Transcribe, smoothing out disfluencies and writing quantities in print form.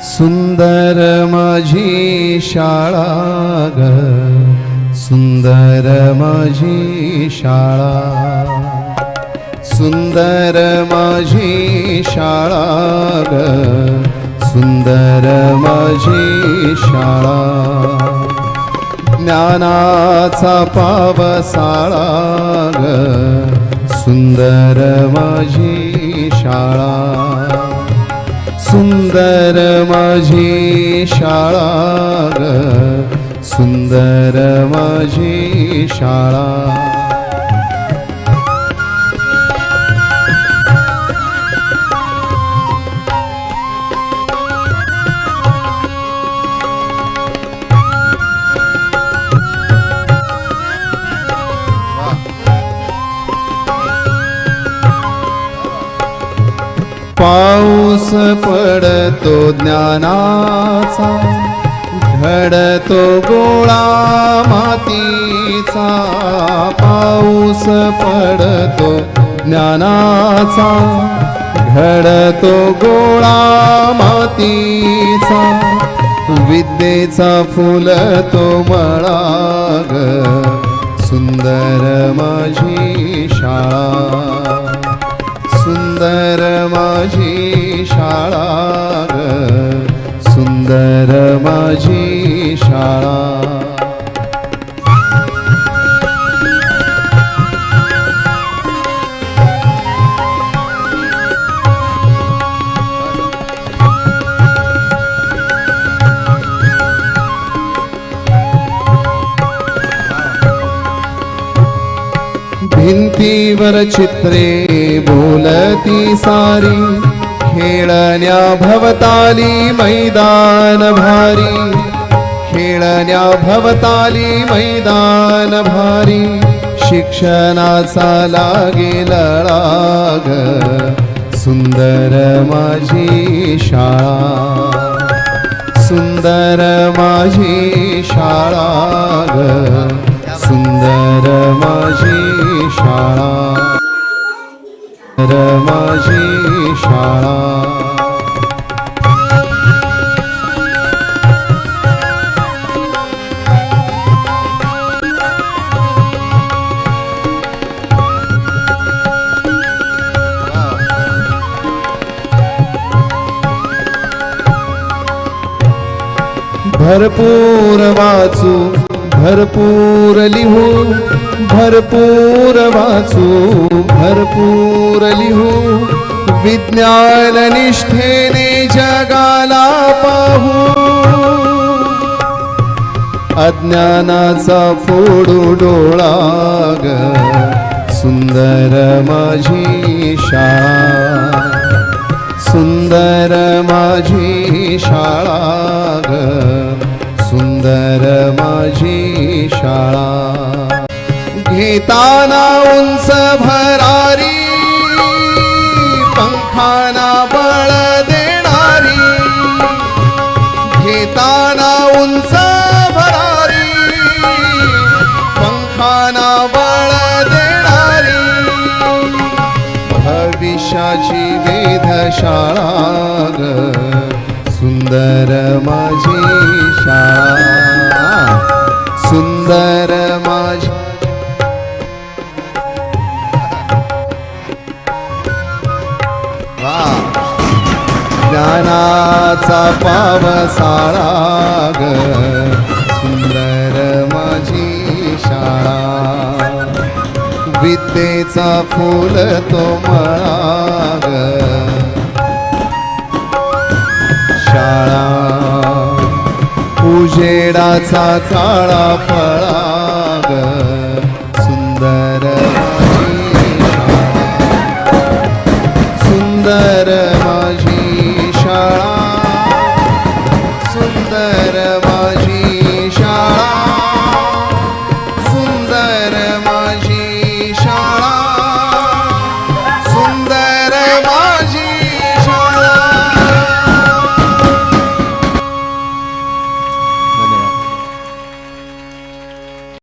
सुंदर माझी शाळा ग, सुंदर माझी शाळा, सुंदर माझी शाळा ग, सुंदर माझी शाळा, ज्ञानाचा पावसाळा ग, सुंदर माझी शाळा, सुंदर माझी शाळा ग, सुंदर माझी शाळा. पाऊस पडतो ज्ञानाचा, घडतो गोळा मातीचा. पाऊस पडतो ज्ञानाचा, घडतो गोळा मातीचा. विद्येचा फुलतो मळा ग, सुंदर माझी शाळा, सुंदर माझी शाळा ग, सुंदर माझी शाळा. भिंतीवर चित्रे बोलती सारी, खेळण्या भवताली मैदान भारी, खेळण्या भवताली मैदान भारी. शिक्षणाचा लागे लळा ग, सुंदर माझी शाळा, सुंदर माझी शाळा ग, सुंदर माझी शाळा, सुंदर माझी शाळा. भरपूर वाचू, भरपूर लिहू, भरपूर वाचू, भरपूर लिहू. विज्ञान निष्ठेने जगाला पाहू, अज्ञानाचा फोडू डोळा ग, सुंदर माझी शाळा, सुंदर माझी शाळा ग, सुंदर माझी शाळा. घेताना उंच भरारी, पंखाना बळ देणारी. घेताना उंच भरारी, पंखाना बळ देणारी. भविष्याची वेधशाळा ग, सुंदर माझी शाळा, सुंदर माझी. ज्ञानाचा पावसाळा ग, सुंदर माझी शाळा. विद्येचा फुल तो मळा ग, शाळा. उजेडाचा काळा फळा ग, सुंदर माझी शाळा, सुंदर